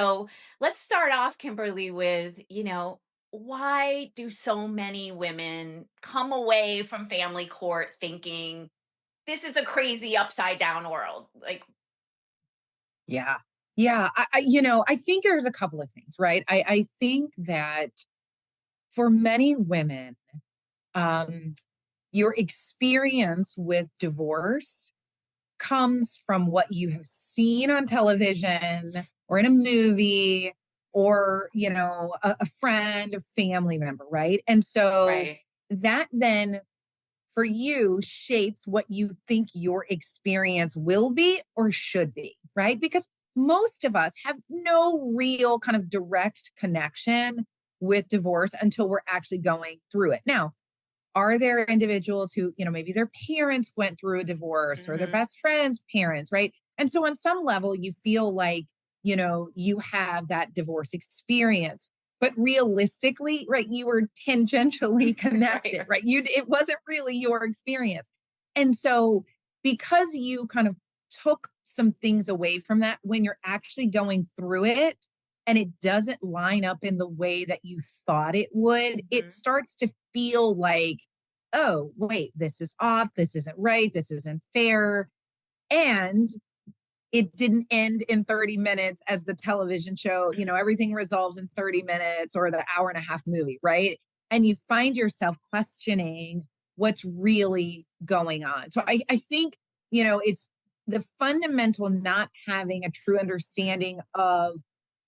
So let's start off, Kimberly, with, why do so many women come away from family court thinking this is a crazy upside down world? Like, Yeah. Yeah. I think there's a couple of things, right? I think that for many women, um, your experience with divorce comes from what you have seen on television or in a movie or, a friend, a family member, right? And so right. that then for you shapes what you think your experience will be or should be, right? Because most of us have no real kind of direct connection with divorce until we're actually going through it. Now, are there individuals who, maybe their parents went through a divorce or their Hmm. best friend's parents, right? And so on some level, you feel like, you have that divorce experience. But realistically, right, you were tangentially Right. connected, right? It wasn't really your experience. And so because you kind of took some things away from that when you're actually going through it and it doesn't line up in the way that you thought it would, it Hmm. starts to feel like, oh, wait, this is off. This isn't right. This isn't fair. And it didn't end in 30 minutes as the television show, everything resolves in 30 minutes or the hour and a half movie, right? And you find yourself questioning what's really going on. So I think, it's the fundamental not having a true understanding of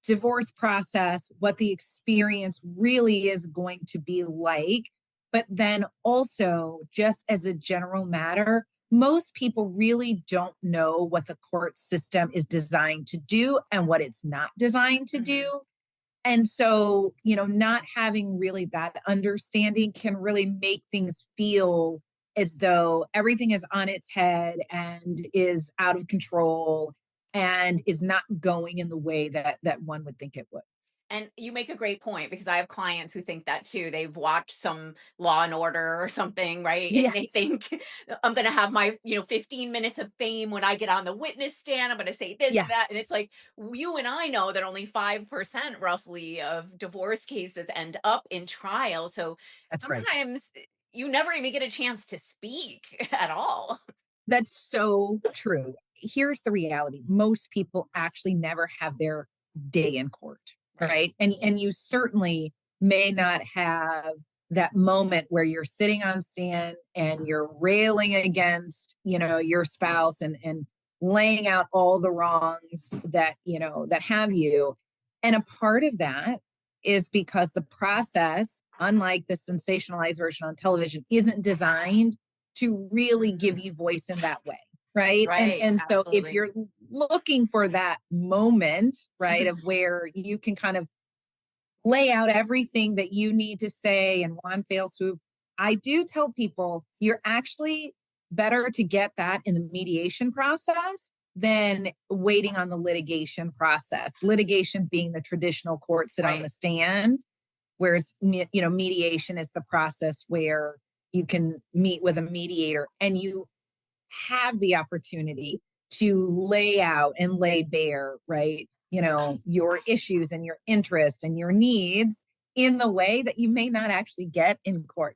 divorce process, what the experience really is going to be like. But then also, just as a general matter, most people really don't know what the court system is designed to do and what it's not designed to Hmm. do. And so, not having really that understanding can really make things feel as though everything is on its head and is out of control and is not going in the way that one would think it would. And you make a great point because I have clients who think that too. They've watched some Law and Order or something, right? And they Yes. think I'm going to have my, 15 minutes of fame when I get on the witness stand. I'm going to say this, that. And Yes. it's like you and I know that only 5% roughly of divorce cases end up in trial. So That's right. sometimes you never even get a chance to speak at all. That's so true. Here's the reality. Most people actually never have their day in court, Right. right? And you certainly may not have that moment where you're sitting on stand and you're railing against, your spouse and laying out all the wrongs that, that have you. And a part of that is because the process, unlike the sensationalized version on television, isn't designed to really give Mhm. you voice in that way, right? and Right. and so if Absolutely. you're looking for that moment, right, of where you can kind of lay out everything that you need to say in one fell swoop, I do tell people you're actually better to get that in the mediation process than waiting on the litigation process. Litigation being the traditional court sit on the Right. stand, whereas mediation is the process where you can meet with a mediator and you have the opportunity to lay out and lay bare, right, your issues and your interests and your needs in the way that you may not actually get in court.